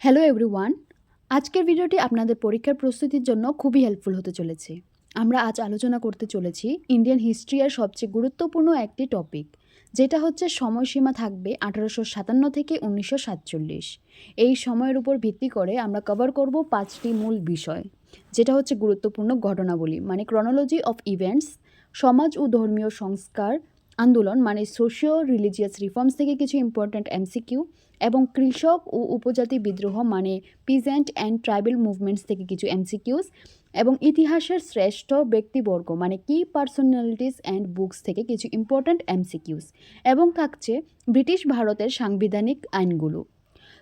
Hello everyone. আজকের ভিডিওটি আপনাদের পরীক্ষার প্রস্তুতির জন্য খুবই হেল্পফুল হতে চলেছে। আমরা আজ আলোচনা করতে চলেছি ইন্ডিয়ান হিস্ট্রি আর সবচেয়ে গুরুত্বপূর্ণ একটি টপিক, যেটা হচ্ছে সময়সীমা থাকবে 1857 থেকে 1947। এই সময়ের উপর ভিত্তি করে আমরা কভার করব 5টি মূল বিষয়, যেটা হচ্ছে গুরুত্বপূর্ণ ঘটনাবলী মানে ক্রনোলজি অফ ইভেন্টস, সমাজ ও ধর্মীয় সংস্কার আন্দোলন মানে সোশিও রিলিজিয়াস রিফর্মস থেকে কিছু ইম্পর্ট্যান্ট এমসিকিউ, এবং কৃষক ও উপজাতি বিদ্রোহ মানে পিজেন্ট অ্যান্ড ট্রাইবাল মুভমেন্টস থেকে কিছু এমসিকিউস, এবং ইতিহাসের শ্রেষ্ঠ ব্যক্তিবর্গ মানে কি পার্সোনালিটিস অ্যান্ড বুকস থেকে কিছু ইম্পর্ট্যান্ট এমসিকিউস, এবং থাকছে ব্রিটিশ ভারতের সাংবিধানিক আইনগুলো।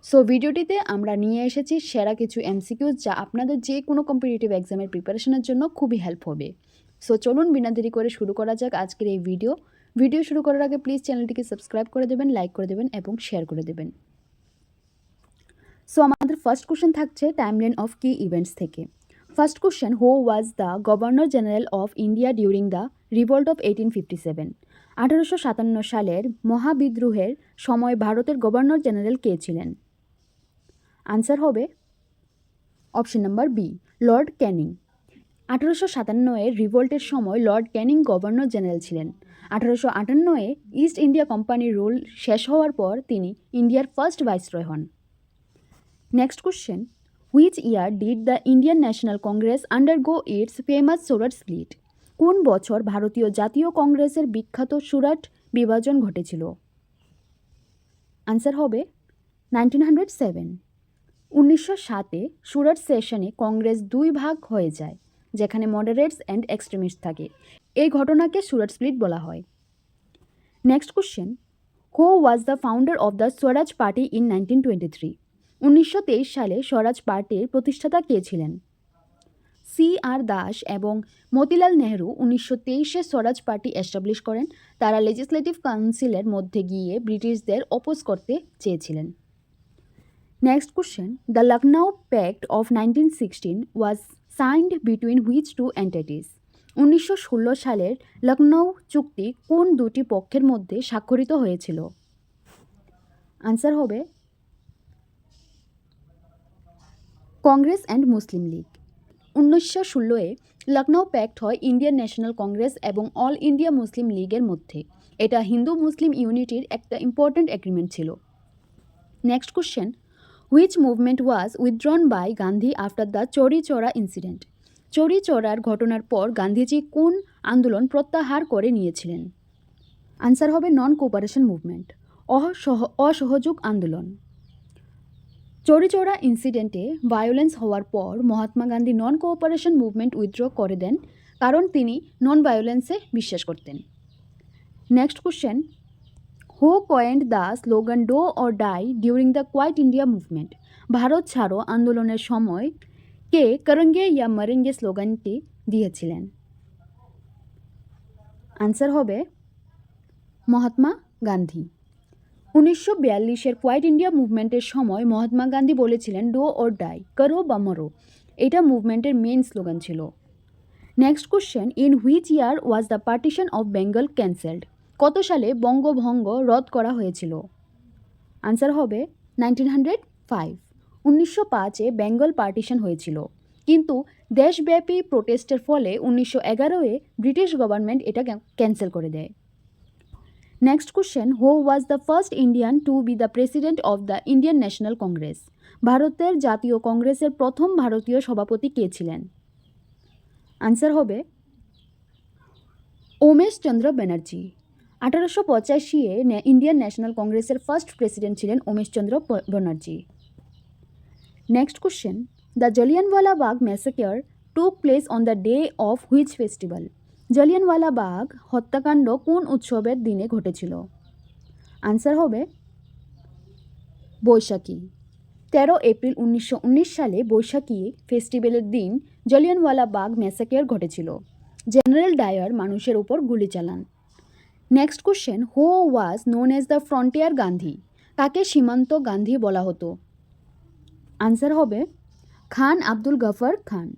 সো ভিডিওটিতে আমরা নিয়ে এসেছি সেরা কিছু এমসিকিউস, যা আপনাদের যে কোনো কম্পিটিটিভ এক্সামের প্রিপারেশনের জন্য খুবই হেল্প হবে। সো চলুন বিনা দেরি করে শুরু করা যাক আজকের এই ভিডিও শুরু করার আগে প্লিজ চ্যানেলটিকে সাবস্ক্রাইব করে দেবেন, লাইক করে দেবেন এবং শেয়ার করে দেবেন। সো আমাদের ফার্স্ট কোশ্চেন থাকছে টাইমলাইন অফ কি ইভেন্টস থেকে। First question, who was the governor general of India during the revolt of 1857? 1857 সালের মহাবিদ্রোহের সময় ভারতের গভর্নর জেনারেল কে ছিলেন? আনসার হবে option number B, Lord Canning. 1857 রিভোল্টের সময় লর্ড ক্যানিং গভর্নর জেনারেল ছিলেন। 1858 ইস্ট ইন্ডিয়া কোম্পানির রুল শেষ হওয়ার পর তিনি ইন্ডিয়ার ফার্স্ট ভাইসরয় হন। Next question, which year did the Indian National Congress undergo it's famous Surat split? কোন বছর ভারতীয় জাতীয় কংগ্রেসের বিখ্যাত সুরাট বিভাজন ঘটেছিল? আনসার হবে 1907। 1907-এ সুরাট সেশনে কংগ্রেস দুই ভাগ হয়ে যায়, যেখানে মডারেটস অ্যান্ড এক্সট্রিমিস্ট থাকে। এই ঘটনাকে সুরাট স্প্লিট বলা হয়। Next question, who was the founder of the Swaraj party in 1923? 1923 সালে স্বরাজ পার্টির প্রতিষ্ঠাতা কে ছিলেন? C.R. দাস এবং মতিলাল নেহরু 1923-এ স্বরাজ পার্টি এস্টাবলিশ করেন। তারা লেজিসলেটিভ কাউন্সিলের মধ্যে গিয়ে ব্রিটিশদের অপোজ করতে চেয়েছিলেন। Next question, the Lucknow Pact of 1916 was signed between which two entities? 1916 সালের লখনউ চুক্তি কোন দুটি পক্ষের মধ্যে স্বাক্ষরিত হয়েছিল? আনসার হবে কংগ্রেস অ্যান্ড মুসলিম লীগ। 1916-এ লখনউ প্যাক্ট হয় ইন্ডিয়ান ন্যাশনাল কংগ্রেস এবং অল ইন্ডিয়া মুসলিম লীগের মধ্যে। এটা হিন্দু মুসলিম ইউনিটির একটা ইম্পর্ট্যান্ট এগ্রিমেন্ট ছিল। Next question, which movement was withdrawn by Gandhi after the Chauri Chaura incident? Chauri চৌরার ঘটনার পর গান্ধীজি কোন আন্দোলন প্রত্যাহার করে নিয়েছিলেন? আনসার হবে নন কোঅপারেশন মুভমেন্ট, অসহযোগ আন্দোলন। চৌরি চৌরা ইনসিডেন্টে ভায়োলেন্স হওয়ার পর Mahatma Gandhi non cooperation movement withdraw করে দেন, কারণ তিনি নন ভায়োলেন্সে বিশ্বাস করতেন। Next question, who coined the slogan do or die during the Quit India Movement? Bharat ছাড়ো আন্দোলনের সময় কে করেঙ্গে ইয়া মরেঙ্গে স্লোগানটি দিয়েছিলেন? আনসার হবে মহাত্মা গান্ধী। 1942-এর কোয়াইট ইন্ডিয়া মুভমেন্টের সময় মহাত্মা গান্ধী বলেছিলেন ডো অর ডাই, করো বা মরো। এটা মুভমেন্টের মেইন স্লোগান ছিল। Next question, in which year was the partition of Bengal cancelled? কত সালে বঙ্গভঙ্গ রদ করা হয়েছিল? আনসার হবে 1905। 1905-এ বেঙ্গল পার্টিশন হয়েছিল, কিন্তু দেশব্যাপী প্রোটেস্টের ফলে 1911-এ ব্রিটিশ গভর্নমেন্ট এটা ক্যান্সেল করে দেয়। Next question, who was the first Indian to B the president of the Indian National Congress? ভারতের জাতীয় কংগ্রেসের প্রথম ভারতীয় সভাপতি কে ছিলেন? আনসার হবে উমেশ চন্দ্র ব্যানার্জি। 1885-এ ইন্ডিয়ান ন্যাশনাল কংগ্রেসের ফার্স্ট প্রেসিডেন্ট ছিলেন Umesh Chandra Banerjee. Next question, the Jallianwala Bagh massacre took place on the day of which festival? Jallianwala Bagh হত্যাকাণ্ড কোন উৎসবের দিনে ঘটেছিল? আনসার হবে বৈশাখী। 13 এপ্রিল 1919 সালে বৈশাখী ফেস্টিভ্যালের দিন জালিয়ানওয়ালা বাগ ম্যাসাকার ঘটেছিল। জেনারেল ডায়ার মানুষের উপর গুলি চালান। Next question, who was known as the frontier Gandhi? কাকে সীমান্ত গান্ধী বলা হতো? আনসার হবে খান আব্দুল গফর খান।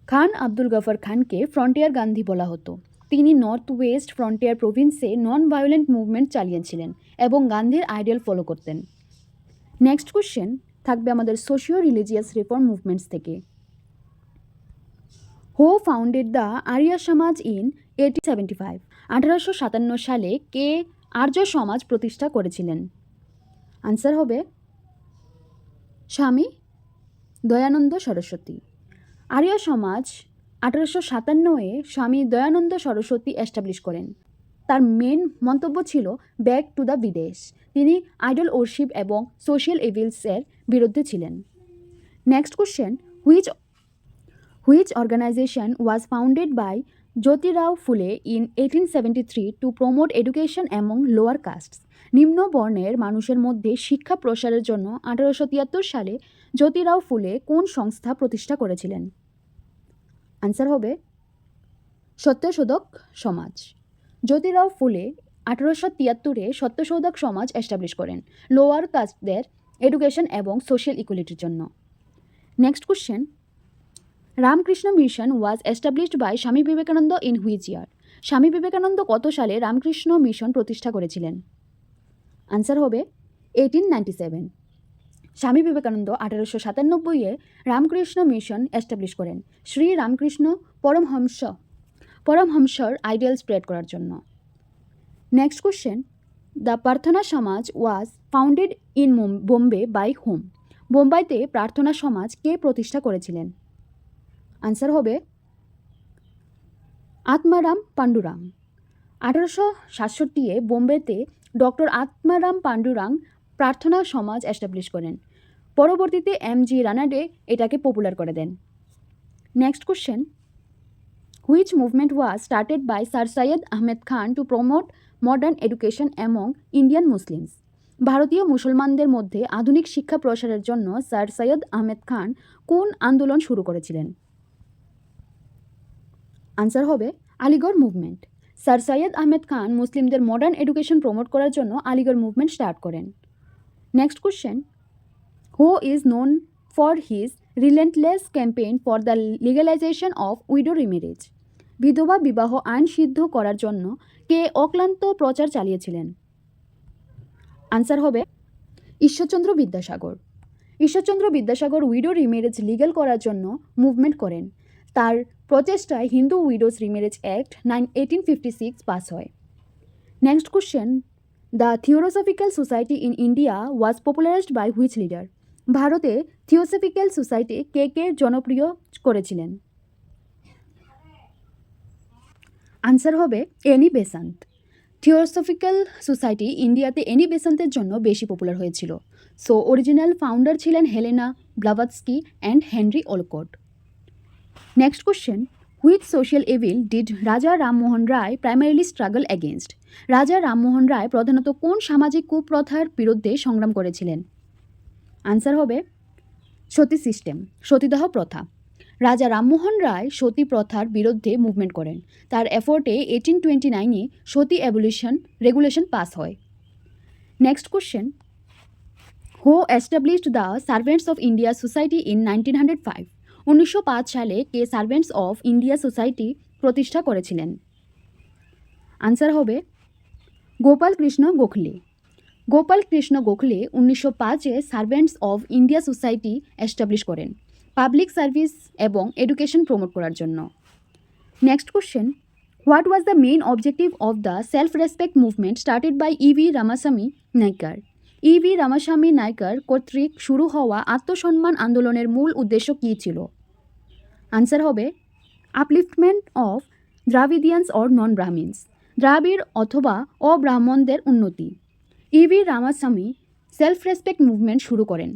খান আব্দুল গফর খানকে ফ্রন্টিয়ার গান্ধী বলা হতো। তিনি নর্থ ওয়েস্ট ফ্রন্টিয়ার প্রভিন্সে নন ভায়োলেন্ট মুভমেন্ট চালিয়েছিলেন এবং গান্ধীর আইডিয়াল ফলো করতেন। নেক্সট কোশ্চেন, থাকবে আমাদের সোশিও রিলিজিয়াস রিফর্ম মুভমেন্টস থেকে। হু ফাউন্ডেড দ্য আর্য সমাজ ইন 1875? 1857 সালে কে আর্য সমাজ প্রতিষ্ঠা করেছিলেন? আনসার হবে স্বামী দয়ানন্দ সরস্বতী। আর্য সমাজ 1857-এ স্বামী দয়ানন্দ সরস্বতী এস্টাবলিশ করেন। তার মেন মন্তব্য ছিল ব্যাক টু দ্য বিদেশ। তিনি আইডল ওরশিপ এবং সোশ্যাল ইভিলসের বিরুদ্ধে ছিলেন। Next question, which organization was founded by Jyotirao Phule in 1873 to promote education among lower castes? নিম্ন বর্ণের মানুষের মধ্যে শিক্ষা প্রসারের জন্য 1873 সালে জ্যোতিরাও ফুলে কোন সংস্থা প্রতিষ্ঠা করেছিলেন? আনসার হবে সত্যশোধক সমাজ। জ্যোতিরাও ফুলে 1873-এ সত্যশোধক সমাজ এস্টাবলিশ করেন লোয়ার কাস্টদের এডুকেশন এবং সোশ্যাল ইকুয়ালিটির জন্য। Next question, Ramakrishna Mission was established by Swami Vivekananda in which year? Swami Vivekananda কত সালে রামকৃষ্ণ মিশন প্রতিষ্ঠা করেছিলেন? আনসার হবে 1897। স্বামী বিবেকানন্দ 1897-এ রামকৃষ্ণ মিশন এস্টাবলিশ করেন শ্রী রামকৃষ্ণ পরমহংসর আইডিয়াল স্প্রেড করার জন্য। Next question, the Prarthana Samaj was founded in Bombay by whom? বোম্বাইতে প্রার্থনা সমাজ কে প্রতিষ্ঠা করেছিলেন? আনসার হবে আত্মারাম পাণ্ডুরাং। 1867-এ বোম্বেতে ডক্টর আত্মারাম পাণ্ডুরাং প্রার্থনা সমাজ এস্টাবলিশ করেন। পরবর্তীতে এম.জি. রানাডে এটাকে পপুলার করে দেন। Next question, which movement was started by sir Syed Ahmed Khan to promote modern education among Indian Muslims? ভারতীয় মুসলমানদের মধ্যে আধুনিক শিক্ষা প্রসারের জন্য স্যার সৈয়দ আহমেদ খান কোন আন্দোলন শুরু করেছিলেন? আনসার হবে আলিগড় মুভমেন্ট। স্যার সৈয়দ আহমেদ খান মুসলিমদের মডার্ন এডুকেশন প্রমোট করার জন্য আলিগড় মুভমেন্ট স্টার্ট করেন। Next question, who is known for his relentless campaign for the legalization of widow remarriage? বিধবা বিবাহ আইন সিদ্ধ করার জন্য কে অক্লান্ত প্রচার চালিয়েছিলেন? আনসার হবে Ishwarchandra Vidyasagar. Ishwarchandra Vidyasagar widow remarriage legal করার জন্য মুভমেন্ট করেন। তার প্রচেষ্টায় Hindu widows remarriage act 1856 pass হয়। Next question, the theosophical society in India was popularized by which leader? ভারতে থিওসফিক্যাল সোসাইটি কে জনপ্রিয় করেছিলেন? আনসার হবে এনি বেসান্ত। থিওসফিক্যাল সোসাইটি ইন্ডিয়াতে এনি বেসান্তের জন্য বেশি পপুলার হয়েছিল। সো অরিজিনাল ফাউন্ডার ছিলেন Helena Blavatsky and Henry Olcott. Next question, which social evil did রাজা Rammohan Roy primarily struggle against? রাজা রামমোহন রায় প্রধানত কোন সামাজিক কুপ্রথার বিরুদ্ধে সংগ্রাম করেছিলেন? আনসার হবে সতী সিস্টেম, সতীদাহ প্রথা। রাজা রামমোহন রায় সতী প্রথার বিরুদ্ধে মুভমেন্ট করেন। তার এফোর্টে 1829-এ সতী অ্যাবলিশন রেগুলেশন পাস হয়। Next question, who established the servants of India society in 1905? 1905 সালে কে সার্ভেন্টস অফ ইন্ডিয়া সোসাইটি প্রতিষ্ঠা করেছিলেন? আনসার হবে গোপাল কৃষ্ণ গোখলে। গোপাল কৃষ্ণ গোখলে 1905-এ servants of India society establish করেন পাবলিক সার্ভিস এবং এডুকেশন প্রমোট করার জন্য। Next question, what was the main objective of the self respect movement started by E V Ramaswamy নাইকার? EV Ramaswamy নাইকার কর্তৃক শুরু হওয়া আত্মসম্মান আন্দোলনের মূল উদ্দেশ্য কী ছিল? আনসার হবে আপলিফটমেন্ট অফ দ্রাবিডিয়ান্স অর নন ব্রাহ্মিনস, দ্রাবিড় অথবা অব্রাহ্মণদের উন্নতি। EV Ramaswamy self respect movement শুরু করেন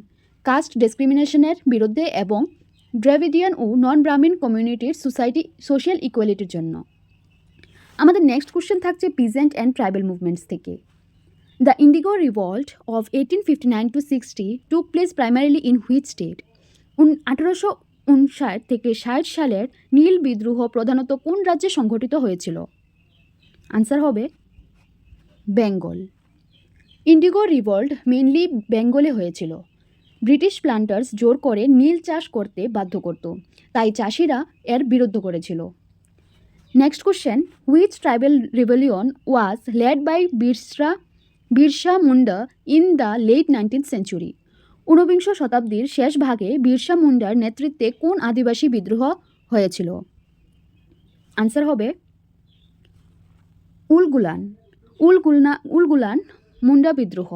কাস্ট ডিসক্রিমিনেশনের বিরুদ্ধে এবং দ্রাবিডিয়ান ও নন ব্রাহ্মণ কমিউনিটির সোশ্যাল ইকুয়ালিটির জন্য। আমাদের নেক্সট কোশ্চেন থাকছে পিজেন্ট অ্যান্ড ট্রাইবাল মুভমেন্টস থেকে। The Indigo revolt of 1859-60 took place primarily in which state? 1859 থেকে 60 সালের নীল বিদ্রোহ প্রধানত কোন রাজ্যে সংঘটিত হয়েছিল? আনসার হবে বেঙ্গল। ইন্ডিগো রিভল্ট মেনলি বেঙ্গলে হয়েছিল। ব্রিটিশ প্লান্টার্স জোর করে নীল চাষ করতে বাধ্য করত, তাই চাষিরা এর বিরুদ্ধ করেছিল। Next question, which tribal revolution was led by Birsa Munda in the late 19th century? ঊনবিংশ শতাব্দীর শেষ ভাগে বিরসা মুন্ডার নেতৃত্বে কোন আদিবাসী বিদ্রোহ হয়েছিল? আনসার হবে উলগুলান মুন্ডা বিদ্রোহ।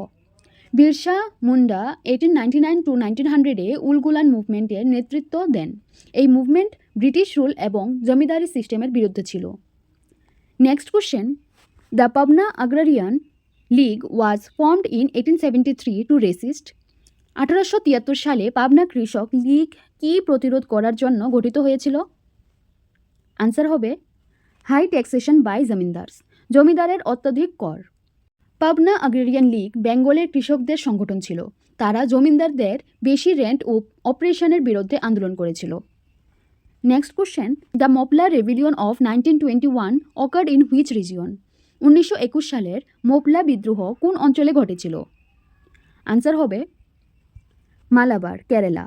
বিরসা মুন্ডা 1899 টু 1900-এ উলগুলান মুভমেন্টের নেতৃত্ব দেন। এই মুভমেন্ট ব্রিটিশ রুল এবং জমিদারি সিস্টেমের বিরুদ্ধে ছিল। Next question, the Pabna agrarian league was formed in 1873 to resist. 1873 সালে পাবনা কৃষক লীগ কি প্রতিরোধ করার জন্য গঠিত হয়েছিল? আনসার হবে হাই ট্যাক্সেশন বাই জমিদার্স, জমিদারের অত্যধিক কর। পাবনা আগ্রেরিয়ান লীগ বেঙ্গলের কৃষকদের সংগঠন ছিল। তারা জমিদারদের বেশি রেন্ট ও অপারেশনের বিরুদ্ধে আন্দোলন করেছিল। Next question, the Moplah rebellion of 1921 occurred in which region? 1921 সালের মোপলা বিদ্রোহ কোন অঞ্চলে ঘটেছিল? আনসার হবে মালাবার, কেরালা।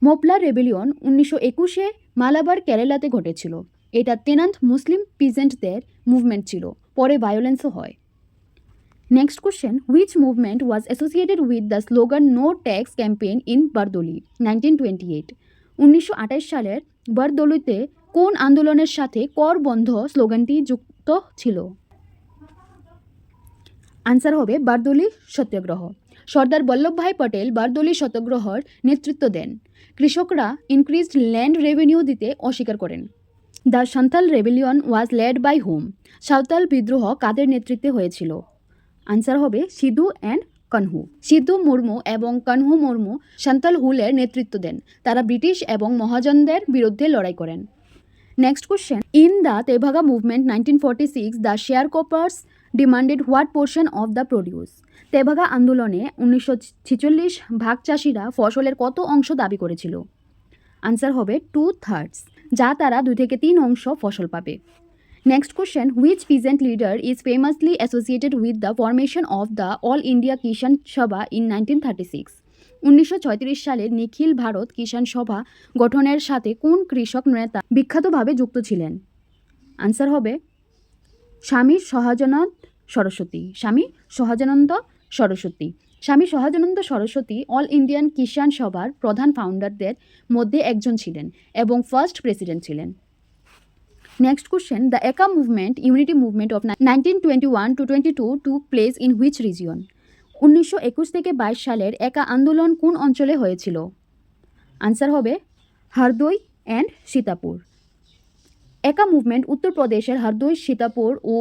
মোপলা রেভিলিয়ন 1921-এ মালাবার, কেরালাতে ঘটেছিল। এটা তেনান্ত মুসলিম পিজেন্টদের মুভমেন্ট ছিল, পরে ভায়োলেন্সও হয়। Next question, which movement was associated with the slogan no tax campaign in Bardoli 1928? 1928 সালের বারদৌলিতে কোন আন্দোলনের সাথে কর বন্ধ স্লোগানটি যুক্ত ছিল? আনসার হবে বারদৌলি সত্যাগ্রহ। সর্দার বল্লভভাই পটেল বারদৌলি সত্যাগ্রহের নেতৃত্ব দেন। কৃষকরা ইনক্রিজড ল্যান্ড রেভিনিউ দিতে অস্বীকার করেন। The Santhal rebellion was led by whom? Santhal বিদ্রোহ কাদের নেতৃত্বে হয়েছিল? আনসার হবে সিধু অ্যান্ড কানহু। সিধু মুর্মু এবং কানহু মুর্মু সান্থাল হুলের নেতৃত্ব দেন। তারা ব্রিটিশ এবং মহাজনদের বিরুদ্ধে লড়াই করেন। Next question, in the Tebhaga movement 1946 the sharecroppers demanded what portion of the produce? Tebhaga আন্দোলনে 1946 ভাগ চাষিরা ফসলের কত অংশ দাবি করেছিল? আনসার হবে 2/3, যা তারা 2 থেকে 3 অংশ ফসল পাবে। Next question, which peasant leader is famously associated with the formation of the All India Kisan Sabha in 1936? 1936 সালের নিখিল ভারত কিষাণ সভা গঠনের সাথে কোন কৃষক নেতা বিখ্যাতভাবে যুক্ত ছিলেন? আনসার হবে স্বামী সহজানন্দ সরস্বতী। স্বামী সহজানন্দ সরস্বতী। স্বামী সহজানন্দ সরস্বতী অল ইন্ডিয়ান কিষাণ সভার প্রধান ফাউন্ডারদের মধ্যে একজন ছিলেন এবং ফার্স্ট প্রেসিডেন্ট ছিলেন। Next question, the Eka movement unity movement of 1921 to 22 took place in which region? 1921 থেকে 22 সালের একা আন্দোলন কোন অঞ্চলে হয়েছিল? আনসার হবে হরদই অ্যান্ড সীতাপুর। একা মুভমেন্ট উত্তরপ্রদেশের হরদই, সীতাপুর ও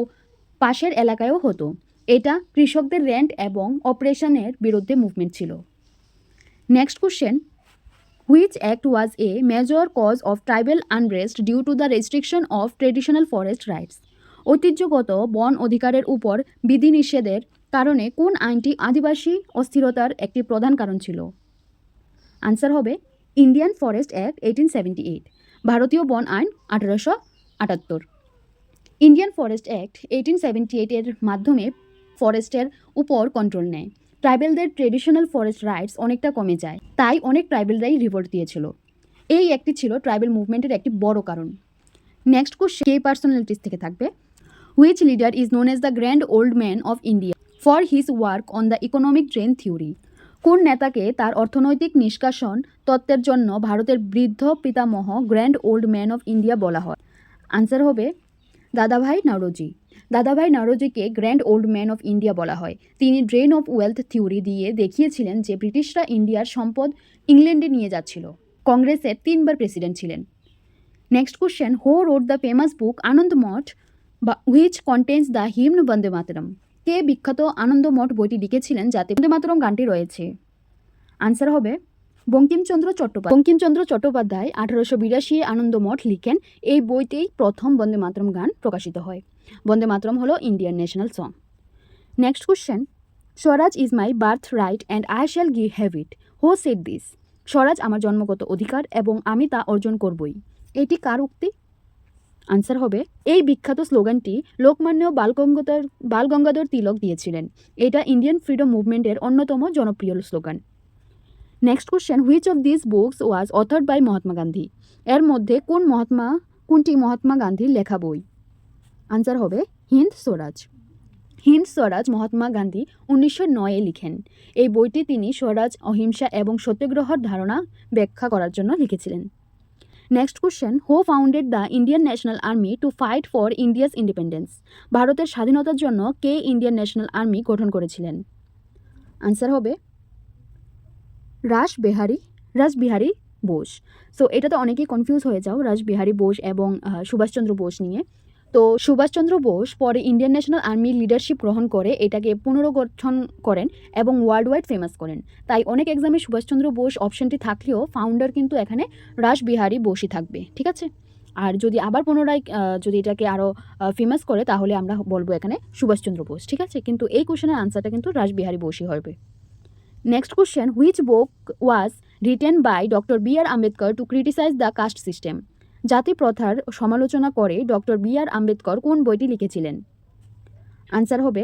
পাশের এলাকায়ও হতো। এটা কৃষকদের রেন্ট এবং অপারেশনের বিরুদ্ধে মুভমেন্ট ছিল। Next question, which act was a major cause of tribal unrest due to the restriction of traditional forest rights? ঐতিহ্যগত বন অধিকারের উপর বিধিনিষেধের কারণে কোন আইনটি আদিবাসী অস্থিরতার একটি প্রধান কারণ ছিল? আনসার হবে ইন্ডিয়ান ফরেস্ট অ্যাক্ট 1878, ভারতীয় বন আইন 1878। ইন্ডিয়ান ফরেস্ট অ্যাক্ট 1878-এর মাধ্যমে ফরেস্টের উপর কন্ট্রোল নেয়। ট্রাইবেলদের ট্রেডিশনাল ফরেস্ট রাইটস অনেকটা কমে যায়, তাই অনেক ট্রাইবেলরাই রিভোল্ট দিয়েছিল। এই একটি ছিল ট্রাইবেল মুভমেন্টের একটি বড় কারণ। নেক্সট কোশ্চেন কে পার্সোনালিটিস থেকে থাকবে। Which leader is known as the grand old man of India for his work on the economic drain theory? কোন নেতাকে তার অর্থনৈতিক নিষ্কাশন তত্ত্বের জন্য ভারতের বৃদ্ধ পিতামহ grand old man of India বলা হয়? আনসার হবে দাদাভাই নওরোজি। দাদাভাই নওরোজিকে grand old man of India বলা হয়। তিনি ড্রেন অফ ওয়েলথ থিওরি দিয়ে দেখিয়েছিলেন যে ব্রিটিশরা ইন্ডিয়ার সম্পদ ইংল্যান্ডে নিয়ে যাচ্ছিল। কংগ্রেসের 3বার প্রেসিডেন্ট ছিলেন। Next question, who wrote the famous book Anandamath which contains the hymn Vande Mataram? কে বিখ্যাত আনন্দমঠ বইটি লিখেছিলেন যাতে বন্দে মাতরম গানটি রয়েছে? আনসার হবে বঙ্কিমচন্দ্র চট্টোপাধ্যায়। বঙ্কিমচন্দ্র চট্টোপাধ্যায় 1882 আনন্দমঠ লিখেন। এই বইতেই প্রথম বন্দে মাতরম গান প্রকাশিত হয়। বন্দে মাতরম হলো Indian national song. Next question, swaraj is my birthright and I shall have it, who said this? Swaraj আমার জন্মগত অধিকার এবং আমি তা অর্জন করবই। এটি কার উক্তি? আনসার হবে এই বিখ্যাত স্লোগানটি লোকমান্য বালগঙ্গাধর তিলক দিয়েছিলেন। এটা ইন্ডিয়ান ফ্রিডম মুভমেন্টের অন্যতম জনপ্রিয় slogan. Next question, which of this books was authored by Mahatma Gandhi? এর মধ্যে কোনটি মহাত্মা গান্ধীর লেখা বই? আনসার হবে হিন্দ স্বরাজ। হিন্দ স্বরাজ মহাত্মা গান্ধী 1909-এ লিখেন। এই বইটি তিনি স্বরাজ, অহিংসা এবং সত্যাগ্রহের ধারণা ব্যাখ্যা করার জন্য লিখেছিলেন। Next question, who founded the Indian national army to fight for India's independence? ভারতের স্বাধীনতার জন্য কে ইন্ডিয়ান ন্যাশনাল আর্মি গঠন করেছিলেন? আনসার হবে রাসবিহারী বোস। সো এটাতে অনেকেই কনফিউজ হয়ে যাও রাসবিহারী বোস এবং সুভাষচন্দ্র বোস নিয়ে। তো সুভাষচন্দ্র বোস পরে ইন্ডিয়ান ন্যাশনাল আর্মির লিডারশিপ গ্রহণ করে এটাকে পুনর্গঠন করেন এবং ওয়ার্ল্ড ওয়াইড ফেমাস করেন। তাই অনেক এক্সামে সুভাষচন্দ্র বোস অপশনটি থাকলেও ফাউন্ডার কিন্তু এখানে রাসবিহারী বোসই থাকবে, ঠিক আছে। আর যদি আবার পুনরায় যদি এটাকে আরও ফেমাস করে তাহলে আমরা বলবো এখানে সুভাষচন্দ্র বোস, ঠিক আছে। কিন্তু এই কোশ্চেনের আনসারটা কিন্তু রাসবিহারী বোসই হবে। Next question, which book was written by doctor B R. Ambedkar to criticise the caste system? জাতি প্রথার সমালোচনা করে ডক্টর বি.আর. আম্বেদকর কোন বইটি লিখেছিলেন? আনসার হবে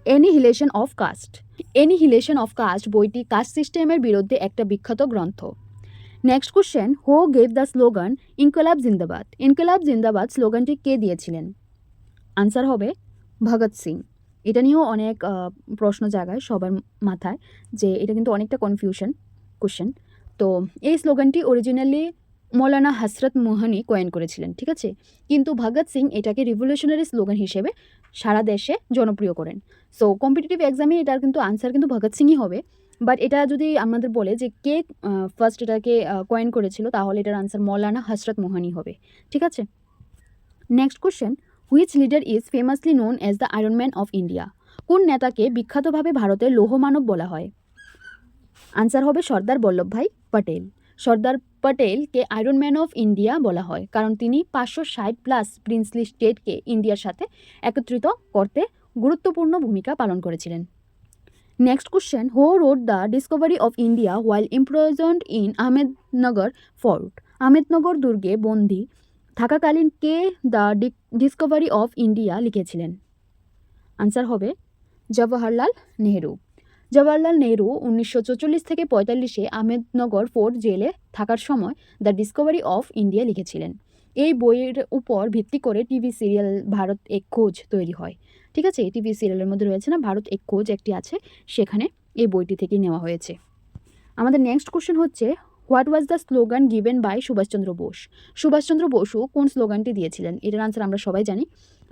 annihilation of caste. Annihilation of caste বইটি কাস্ট সিস্টেমের বিরুদ্ধে একটা বিখ্যাত গ্রন্থ। Next question, who gave the slogan Inquilab Zindabad? Inqilab জিন্দাবাদ স্লোগানটি কে দিয়েছিলেন? আনসার হবে ভগৎ সিং। এটা নিয়েও অনেক প্রশ্ন জাগায় সবার মাথায়, যে এটা কিন্তু অনেকটা কনফিউশন কোশ্চেন। তো এই স্লোগানটি অরিজিনালি মৌলানা হজরত মোহানি কয়েন করেছিলেন, ঠিক আছে। কিন্তু ভগৎ সিং এটাকে রিভলিউশনারি স্লোগান হিসেবে সারা দেশে জনপ্রিয় করেন। সো কম্পিটিটিভ এক্সামে এটার কিন্তু আনসার কিন্তু ভগৎ সিংই হবে। বাট এটা যদি আমাদের বলে যে কে ফার্স্ট এটাকে কয়েন করেছিল, তাহলে এটার আনসার মৌলানা হজরত মোহানি হবে, ঠিক আছে। Next question, which leader is ফেমাসলি known as the iron man of India? কোন নেতাকে বিখ্যাতভাবে ভারতের লৌহমানব বলা হয়? আনসার হবে সর্দার বল্লভভাই পটেল। সর্দার পটেলকে আয়রন ম্যান অফ ইন্ডিয়া বলা হয় কারণ তিনি 560+ প্রিন্সলি স্টেটকে ইন্ডিয়ার সাথে একত্রিত করতে গুরুত্বপূর্ণ ভূমিকা পালন করেছিলেন। Next question, who wrote the Discovery of India while ইমপ্রিজনড in Ahmednagar fort? Ahmednagar দুর্গে বন্দী থাকাকালীন কে দ্য ডিসকভারি অফ ইন্ডিয়া লিখেছিলেন? আনসার হবে জওহরলাল নেহরু। জওহরলাল নেহরু 1944 থেকে 45-এ আহমেদনগর ফোর্ট জেলে থাকার সময় দ্য ডিসকভারি অফ ইন্ডিয়া লিখেছিলেন। এই বইয়ের উপর ভিত্তি করে টিভি সিরিয়াল ভারত এক খোঁজ তৈরি হয়, ঠিক আছে। টিভি সিরিয়ালের মধ্যে রয়েছে না ভারত এক খোঁজ, একটি আছে, সেখানে এই বইটি থেকে নেওয়া হয়েছে। আমাদের নেক্সট কোশ্চেন হচ্ছে, what was the slogan given by Subhash Chandra Bose? Subhash Chandra Basu কোন স্লোগানটি দিয়েছিলেন? এটার আনসার আমরা সবাই জানি।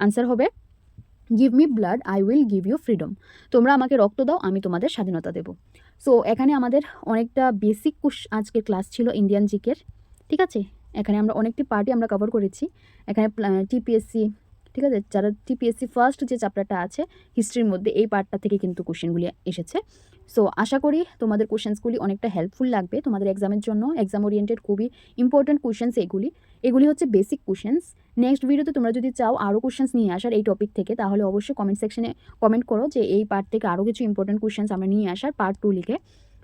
আনসার হবে give me blood I will give you freedom. তোমরা আমাকে রক্ত দাও, আমি তোমাদের স্বাধীনতা দেব। সো এখানে আমাদের অনেকটা বেসিক আজকের ক্লাস ছিল ইন্ডিয়ান জিকের, ঠিক আছে। এখানে আমরা অনেকটি পার্টি আমরা কভার করেছি। এখানে টিপিএসসি, ঠিক আছে, যারা টিপিএসসি ফার্স্ট যে চ্যাপ্টারটা আছে হিস্ট্রির মধ্যে, এই পার্টটা থেকে কিন্তু কোশ্চেনগুলি এসেছে। সো আশা করি তোমাদের কোশ্চেন্সগুলি অনেকটা হেল্পফুল লাগবে তোমাদের এক্সামের জন্য। এক্সাম ওরিয়েন্টেড খুবই ইম্পর্ট্যান্ট কোশ্চেন্স এগুলি হচ্ছে বেসিক কোশ্চেন্স। নেক্সট ভিডিওতে তোমরা যদি চাও আরও কোশ্চেন্স নিয়ে আসার এই টপিক থেকে, তাহলে অবশ্যই কমেন্ট সেকশনে কমেন্ট করো যে এই পার্ট থেকে আরও কিছু ইম্পর্ট্যান্ট কোশ্চেন্স আমরা নিয়ে আসার পার্ট 2 লিখে।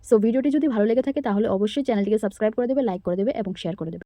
সো ভিডিওটি যদি ভালো লেগে থাকে তাহলে অবশ্যই চ্যানেলটিকে সাবস্ক্রাইব করে দেবে, লাইক করে দেবে এবং শেয়ার করে দেবে।